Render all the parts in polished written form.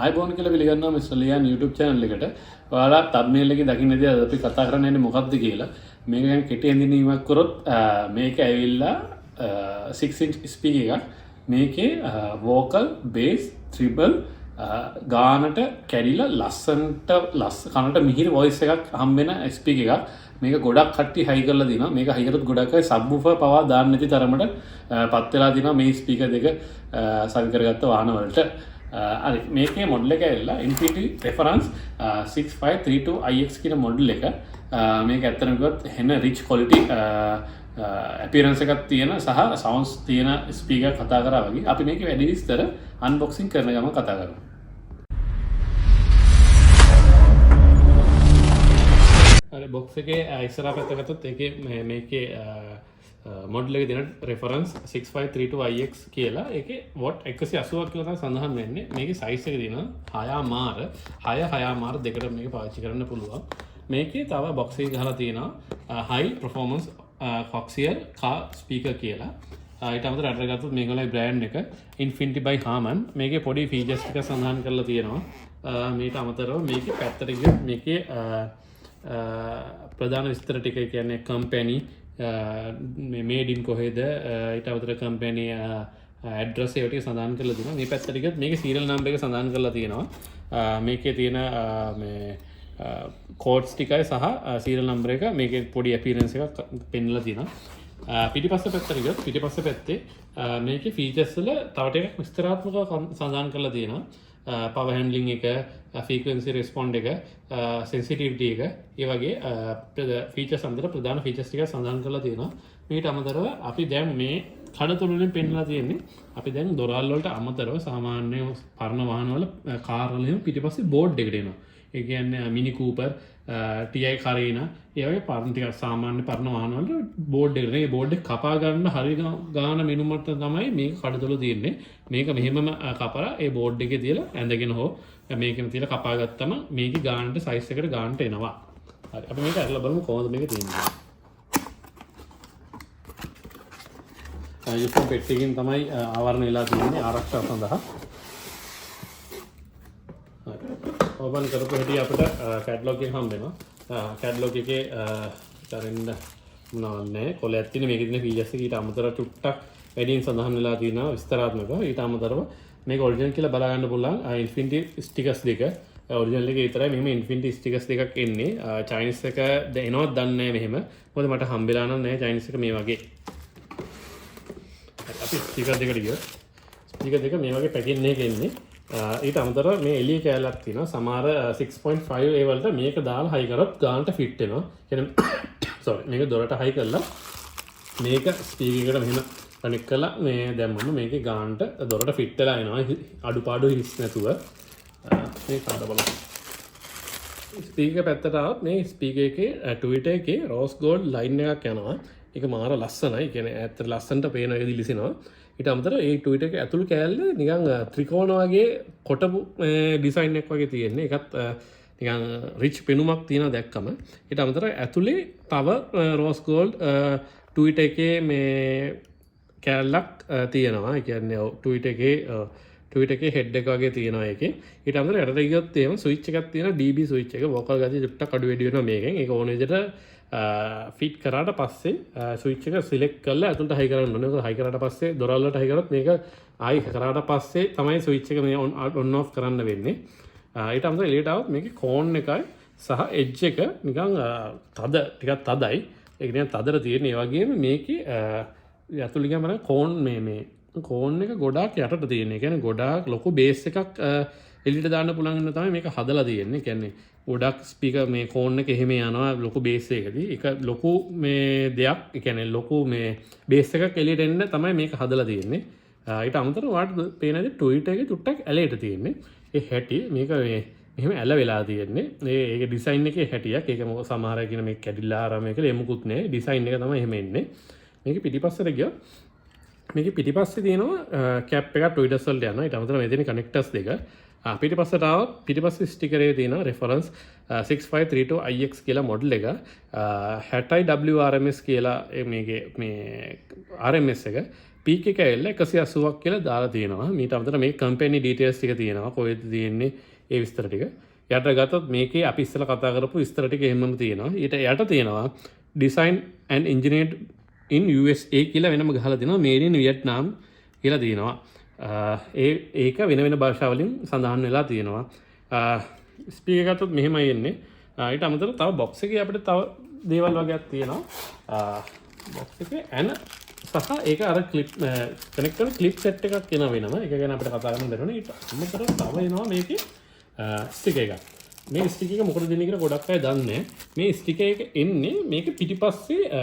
ආයිබෝන් කියලා පිළිගන්නවා MrLian YouTube channel එකට. ඔයාලා thumbnail එකේ දකින්නදී අද අපි කතා කරන්න යන්නේ මොකක්ද කියලා. මේක ගැන කෙටි හැඳින්වීමක් කරොත් මේක ඇවිල්ලා 6 inch speaker එකක්. මේකේ vocal, bass, treble ගානට කැඩිලා ලස්සනට කනට මිහිරි voice එකක් හම්බ වෙන speaker එකක්. මේක ගොඩක් කට්ටිය හයි කරලා දිනවා. මේක හයි කරොත් ගොඩක් අය subwoofer පවා දාන්න නැති තරමට පත් වෙලා දිනවා මේ ස්පීකර් දෙක සවි කරගත්ත වාහන වලට. අර මේකේ මොඩල් එක ඇවිල්ලා Infinity Reference 6532IX කියන මොඩල් එක. මේක ඇත්තටම කිව්වොත් හෙන rich quality appearance එකක් තියෙන සහ sounds තියෙන ස්පීකර් කතා කරා වගේ. අපි මේකේ වැඩි විස්තර unboxing කරන ගමන් කතා කරමු. අර box එකේ ඉස්සරහ පැත්ත ගත්තොත් ඒකේ මේකේ මොඩල් එකේ දෙන රෙෆරන්ස් 6532IX කියලා. ඒකේ වොට් 180ක් කියලා තමයි සඳහන් වෙන්නේ. මේකේ සයිස් එක දෙනවා 6 මාර දෙකට මේක පාවිච්චි කරන්න පුළුවන්. මේකේ තව බොක්ස් එකේ ගහලා තියෙනවා high performance coaxial car speaker කියලා. ඊට අමතරව අර ගත්තොත් මේගොල්ලේ බ්‍රෑන්ඩ් එක Infinity by Harman. මේකේ පොඩි ෆීචර්ස් ටික සඳහන් කරලා තියෙනවා. මේකට අමතරව මේකේ පැත්තට ගියොත් මේකේ ප්‍රධාන විස්තර ටික කියන්නේ කම්පැනි මේඩ් ඉන් කොහෙද ඊට අමතරව කම්පැනි ඇඩ්‍රස් ඒවා ටික සඳහන් කරලා තියෙනවා. මේ පැත්තට ගියොත් මේකේ සීරියල් නම්බර් එක සඳහන් කරලා තියෙනවා. මේකේ තියෙන මේ කෝඩ්ස් ටිකයි සහ සීරියල් නම්බර එක මේකේ පොඩි අපියරන්ස් එකක් පෙන්වලා තියෙනවා. පිටිපස්ස පැත්තට ගියොත් පිටිපස්ස පැත්තේ මේකේ ෆීචර්ස් වල තව ටිකක් විස්තරාත්මකව සඳහන් කරලා තියෙනවා. පවර් හැන්ඩ්ලිං එක, ෆ්‍රීකවෙන්සි රෙස්පොන්ඩ් එක, සෙන්සිටිවිටි එක, ඒ වගේ ෆීචර්ස් අතර ප්‍රධාන ෆීචර්ස් ටික සඳහන් කරලා තියෙනවා. මේකට අමතරව අපි දැන් මේ කඩතුළුලින් පෙන්වලා තියෙන්නේ අපි දැන් දොරවල් වලට අමතරව සාමාන්‍ය පරණ වාහන වල කාර් වල එහෙම පිටිපස්සේ බෝඩ් එකට එනවා. ඒ කියන්නේ මිනි කූපර්, TI කරීනා, ඒ වගේ පරණ ටික සාමාන්‍ය පරණ වාහන වල බෝඩ් එකට. මේ බෝඩ් එක කපා ගන්න හරි ගාන මිනුමට තමයි මේක කඩතුළු තියෙන්නේ. මේක මෙහෙමම කපලා ඒ බෝඩ් එකේ තියලා ඇඳගෙන හෝ මේකෙම තියලා කපා ගත්තම මේකේ ගානට සයිස් එකට ගානට එනවා. හරි. අපි මේක අරලා බලමු කොහොමද මේක තියෙන්නේ. යුතුම් පෙට්ටියකින් තමයි ආවරණ වෙලා තියෙන්නේ ආරක්ෂාව සඳහා. ඕපන් කරපු හැටි අපිට කැටලොග් එක හම්බ වෙනවා. කැටලොග් එකේ තරෙන්න මොනවද නැහැ. කොලයක් තියෙන මේකේ තියෙන ෆීචර්ස් එක ඊට අමතරව චුට්ටක් වැඩියෙන් සඳහන් වෙලා තියෙනවා විස්තරාත්මකව. ඊට අමතරව මේක ඔරිජිනල් කියලා බලා ගන්න පුළුවන්. Infinity ස්ටිකර්ස් දෙක ඔරිජිනල් එකේ විතරයි මෙහෙම Infinity ස්ටිකර්ස් දෙකක් එන්නේ. චයිනීස් එක එනවත් දන්නේ නැහැ මෙහෙම. මොකද මට හම්බෙලා නැහැ චයිනීස් එක මේ වගේ. අපි ස්ටිකර් දෙකට ගියොත් ස්ටිකර් දෙක මේ වගේ පැකින් එකක එන්නේ. ඊට අමතරව මේ එළිය කෑල්ලක් තියෙනවා. සමහර 6.5 ඒ වලට මේක දාලා හයි කරොත් ගානට ෆිට වෙනවා. කියන්නේ මේක දොරට හයි කරලා මේක ස්පීකර් එකට මෙහෙම කනෙක්ට් කරලා මේ දැම්මම මේකේ ගානට දොරට ෆිට වෙලා එනවා. අඩුපාඩු හිස් නැතුව මේ කාඩ බලන්න. ස්පීකර් පැත්තට ආවොත් මේ ස්පීකර් එකේ ට්විටර් එකේ රෝස් ගෝල්ඩ් ලයින් එකක් යනවා. ඒක මාර ලස්සනයි. කියන්නේ ඇත්තට ලස්සනට පේන එක දිලිසෙනවා. ඊට අමතරව ඒ ට්විටර් එකේ ඇතුළු කෑල්ල නිකන් ත්‍රිකෝණ වගේ කොටපු ඩිසයින් එකක් වගේ තියෙන්නේ. ඒකත් නිකන් රිච් පෙනුමක් තියෙනවා දැක්කම. ඊට අමතරව ඇතුලේ තව රෝස් ගෝල්ඩ් ට්විටර් එකේ මේ කෑල්ලක් තියෙනවා. ඒ කියන්නේ ට්විටර් එකේ හෙඩ් එක වගේ තියෙනවා ඒකේ. ඊට අමතරව යට ගියොත් එහෙම ස්විච් එකක් තියෙනවා. DB ස්විච් එක. වෝකල් ගතිය චුට්ටක් අඩු වැඩි වෙනවා මේකෙන්. ඒක ඕන විදිහට ෆිට කරාට පස්සේ ස්විච් එක සිලෙක්ට් කරලා ඇතුළට හයි කරන්න ඕනේ. ඒක හයි කරාට පස්සේ දොරවල් වලට හයි කරොත් මේක ආයි කරාට පස්සේ තමයි ස්විච් එක මේ ඔන් ඔෆ් කරන්න වෙන්නේ. ඊට අමතරව එළියට આવොත් මේකේ කෝන් එකයි සහ එජ් එක නිකන් ටිකක් තදයි. ඒක නිකන් තදට තියෙන. ඒ වගේම මේකේ ඇතුළේ ගමන කෝන් මේ කෝන් එක ගොඩාක් යටට තියෙන. ඒ කියන්නේ ගොඩාක් ලොකු බේස් එකක් එළියට දාන්න පුළුවන් වෙන තමයි මේක හදලා තියෙන්නේ. කියන්නේ ගොඩක් ස්පීකර් මේ කෝන් එක එහෙම යනවා ලොකු බේස් එකකදී. ඒක ලොකු මේ දෙයක්. ඒ කියන්නේ ලොකු මේ බේස් එකක් එළියට එන්න තමයි මේක හදලා තියෙන්නේ. ඊට අමතරව ඔයාලට පේන දේ ට්විටර් එකේ චුට්ටක් ඇලේට තියෙන්නේ. ඒ හැටි මේක මේ මෙහෙම ඇල වෙලා තියෙන්නේ. ඒක ඩිසයින් එකේ හැටියක්. ඒක මොකද සමහර අය කියන මේක කැඩිලා ආරම කියලා එමුකුත් නෑ. ඩිසයින් එක තමයි එහෙම එන්නේ. මේක පිටිපස්සට ගියොත් මේක පිටිපස්සේ තියෙනවා කැප් එකක් ට්විටර්ස් වලට යනවා. ඊට අමතරව මේ තියෙන කනෙක්ටර්ස් දෙක. පිටිපස්සට ආවොත් පිටිපස්සේ ස්ටිකරේ තියෙනවා රෙෆරන්ස් 6532IX කියලා මොඩල් එක 60WRMS කියලා මේකේ මේ RMS එක පීක් එක ඇවිල්ලා 180ක් කියලා දාලා තියෙනවා. මීට අමතරව මේ කම්පැනි ඩීටේල්ස් ටික තියෙනවා. කොහෙද තියෙන්නේ ඒ විස්තර ටික. යට ගත්තොත් මේකේ අපි ඉස්සෙල්ලා කතා කරපු විස්තර ටික එහෙමම තියෙනවා. ඊට යට තියෙනවා design and engineered in USA කියලා වෙනම ගහලා තියෙනවා. made in Vietnam කියලා තියෙනවා. ඒක වෙන වෙන භාෂාවලින් සඳහන් වෙලා තියෙනවා. ස්පීකර් එකත් මෙහෙමයි එන්නේ. ඊට අමතරව තව බොක්ස් එකේ අපිට තව දේවල් වගේක් තියෙනවා. බොක්ස් එකේ ඇන සහ ඒක අර ක්ලිප් කනෙක්ට් කරන ක්ලිප් සෙට් එකක් එනවා වෙනම. ඒක ගැන අපිට කතා කරන්න දෙනවා. ඊට අමතරව තව එනවා මේකේ ස්ටිකර් එකක්. මේ ස්ටිකර් එක මොකටද දෙන්නේ කියලා ගොඩක් අය දන්නේ නැහැ. මේ ස්ටිකර් එක එන්නේ මේක පිටිපස්සේ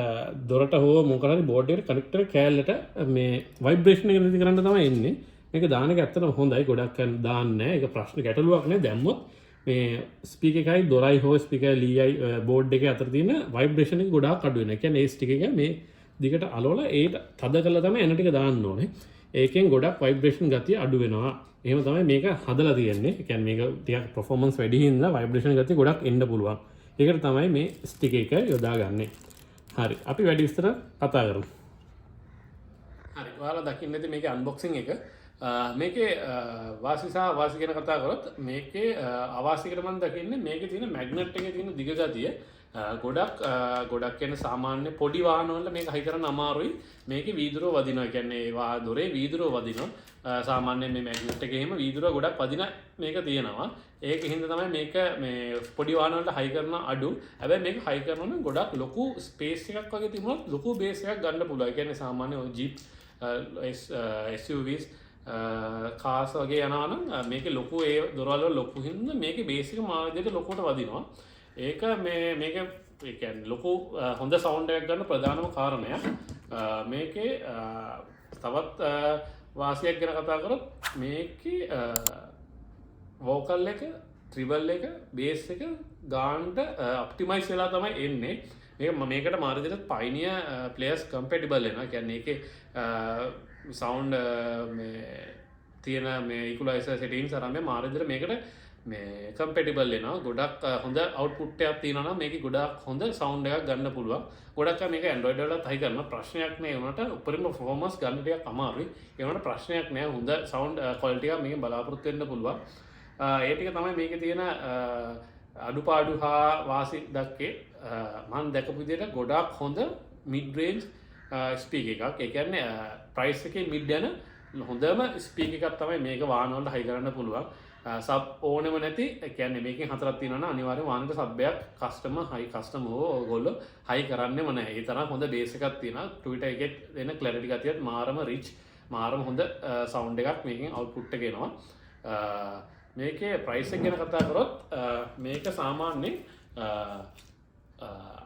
දොරට හෝ මොකක් හරි බෝඩ් එකට කනෙක්ට් කරන කෑල්ලට මේ ভাইබ්‍රේෂන් එක නැති කරන්න තමයි එන්නේ. මේක දාන එක ඇත්තටම හොඳයි. ගොඩක් අය දාන්නේ නැහැ. ඒක ප්‍රශ්න ගැටලුවක් නේ. දැම්මොත් මේ ස්පීකර් එකයි දොරයි හෝ ස්පීකර් ලීයි බෝඩ් එකේ අතර තියෙන ভাইබ්‍රේෂන් එක ගොඩාක් අඩු වෙනවා. ඒ කියන්නේ මේ ස්ටිකර් එක මේ දිගට අලවලා ඒක තද කරලා තමයි එන ටික දාන්න ඕනේ. ඒකෙන් ගොඩක් ভাইබ්‍රේෂන් ගතිය අඩු වෙනවා. එහෙම තමයි මේක හදලා තියෙන්නේ. ඒ කියන්නේ මේක ටිකක් performance වැඩි හින්දා ভাইබ්‍රේෂන් ගතිය ගොඩක් එන්න පුළුවන්. ඒකට තමයි මේ ස්ටිකර් එක යොදාගන්නේ. හරි. අපි වැඩි විස්තර කතා කරමු. හරි. ඔයාලා දකින්න ඇති මේකේ අන්බොක්සිං එක. මේකේ වාසි සහ අවාසි ගැන කතා කරොත් මේකේ අවාසිකට මම දකින්නේ මේකේ තියෙන මැග්නට් එකේ තියෙන දිග ගතිය ගොඩක් කියන සාමාන්‍ය පොඩි වාහන වල මේක හයි කරන්න අමාරුයි. මේකේ වීදුරුව වදිනවා. කියන්නේ දොරේ වීදුරුව වදිනවා. සාමාන්‍යයෙන් මේ මැග්නට් එකේ එහෙම වීදුරුව ගොඩක් වදින මේක තියෙනවා. ඒක හින්දා තමයි මේක මේ පොඩි වාහන වලට හයි කරන අඩු. හැබැයි මේක හයි කරනවා නම් ගොඩක් ලොකු ස්පේස් එකක් වගේ තිබුණොත් ලොකු බේස් එකක් ගන්න පුළුවන්. ඒ කියන්නේ සාමාන්‍ය ජීප් SUVs කාස් වගේ යනවා නම් මේකේ ලොකු ඒ දොරවල් වල ලොකු හින්දා මේකේ බේස් එක මාර්ගයට ලොකුට වදිනවා. ඒක මේක ඒ කියන්නේ ලොකු හොඳ සවුන්ඩ් එකක් ගන්න ප්‍රධානම කාරණය. මේකේ තවත් වාසියක් ගැන කතා කරොත් මේකේ වෝකල් එක, ට්‍රිබල් එක, බේස් එක ගානට ඔප්ටිමයිස් වෙලා තමයි එන්නේ. මේකට මාර්ගයට පයිනියර් ප්ලේයර්ස් කම්පැටිබල් වෙනවා. කියන්නේ ඒකේ සවුන්ඩ් මේ තියෙන මේ ඉක්වලයිසර් සෙටින්ග්ස් අරන් මේ මාර්ගයට මේකට මේ කම්පැටිබල් වෙනවා. ගොඩක් හොඳ අවුට්පුට් එකක් තියෙනවා නම් මේකේ ගොඩක් හොඳ සවුන්ඩ් එකක් ගන්න පුළුවන්. ගොඩක් අය මේක Android වලත් හයි කරන ප්‍රශ්නයක් නෑ. ඒ වුණාට උපරිම performance ගන්න ටිකක් අමාරුයි. ඒ වුණාට ප්‍රශ්නයක් නෑ. හොඳ සවුන්ඩ් ක්වොලිටි එකක් මේකෙන් බලාපොරොත්තු වෙන්න පුළුවන්. ඒ ටික තමයි මේකේ තියෙන අඩුපාඩු හා වාසි දක්කේ මම දැකපු විදිහට ගොඩක් හොඳ mid range ස්පීකර් එකක්. ඒ කියන්නේ ප්‍රයිස් එකේ mid යන හොඳම ස්පීකර් එකක් තමයි මේක වාහන වලට හයි කරන්න පුළුවන්. සබ් ඕනෙම නැති. ඒ කියන්නේ මේකෙන් හතරක් තියෙනවා නම් අනිවාර්යයෙන් වාහනේට සබ් එකක් කස්ටම හෝ ඕගොල්ලෝ හයි කරන්නෙම නැහැ. ඒ තරම් හොඳ බේස් එකක් තියෙනවා. Twitter එකේ දෙන ක්ලැරිටි ගතියත් මාරම රිච් මාරම හොඳ සවුන්ඩ් එකක් මේකෙන් අවුට්පුට් එක එනවා. මේකේ ප්‍රයිස් එක ගැන කතා කරොත් මේක සාමාන්‍යයෙන්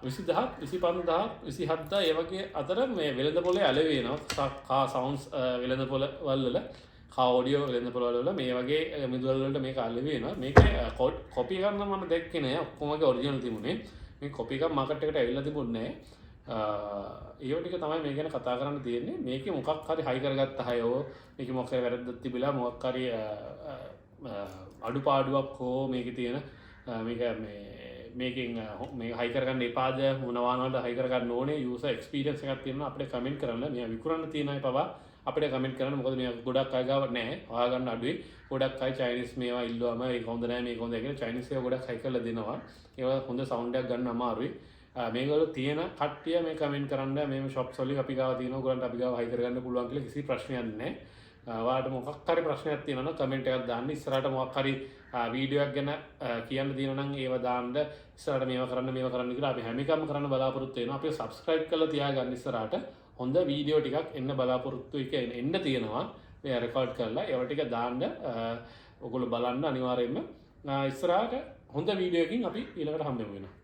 20000 25000 27000 ඒ වගේ අතර මේ වෙළඳ පොලේ ඇලවි වෙනවා. කා සවුන්ඩ්ස් වෙළඳ පොළ වල කා ඔඩියෝ වෙළඳ පොළ වල මේ වගේ මිදුවල් වලට මේක ඇලවි වෙනවා. මේක කොපි කරන්න මම දැක්කේ නෑ. ඔක්කොමගේ ඔරිජිනල් තිබුණේ. මේ කොපි එකක් මාකට් එකට ඇවිල්ලා තිබුණේ නෑ. ඒ ටික තමයි මේ ගැන කතා කරන්න තියෙන්නේ. මේකේ මොකක් හරි හයි කරගත්ත අයෝ මේකේ මොකක් හරි වැරද්දක් තිබිලා මොකක් හරි අඩුපාඩුවක් හෝ මේකේ තියෙන මේක මේකෙන් මේ හයි කරගන්න එපාද මොන වාහනවලට හයි කරගන්න ඕනේ යූසර් එක්ස්පීරියන්ස් එකක් තියෙනවා අපිට කමෙන්ට් කරන්න. මේ විකුණන්න තියෙන අය පවා අපිට කමෙන්ට් කරන්න. මොකද මේ ගොඩක් අය ගාව නැහැ. හොයාගන්න අඩුයි. ගොඩක් අය චයිනීස් මේවා ඉල්ලුවම ඒක හොඳ නැහැ මේක හොඳයි කියලා චයිනීස් ඒවා ගොඩක් හයි කරලා දෙනවා. ඒවා හොඳ සවුන්ඩ් එකක් ගන්න අමාරුයි. මේගොල්ලෝ තියෙන කට්ටිය මේ කමෙන්ට් කරන්න මේ ෂොප්ස් වලින් අපි ගාව තියෙනවා. ඔයගොල්ලන්ට අපි ගාව හයි කරගන්න පුළුවන් කියලා කිසි ප්‍රශ්නයක් නැහැ. ඔයාලට මොකක් හරි ප්‍රශ්නයක් තියෙනවා නම් කමෙන්ට් එකක් දාන්න. ඉස්සරහට මොකක් හරි වීඩියෝ එකක් ගැන කියන්න තියෙනවා නම් ඒව දාන්න. ඉස්සරහට මේවා කරන්න කියලා අපි හැම එකම කරන්න බලාපොරොත්තු වෙනවා. අපි subscribe කරලා තියාගන්න ඉස්සරහට හොඳ වීඩියෝ ටිකක් එන්න බලාපොරොත්තු එන්න තියෙනවා. මේ රෙකෝඩ් කරලා ඒව ටික දාන්න ඔයගොල්ලෝ බලන්න අනිවාර්යයෙන්ම. ඉස්සරහට හොඳ වීඩියෝ එකකින් අපි ඊළඟට හම්බෙමු වෙනවා.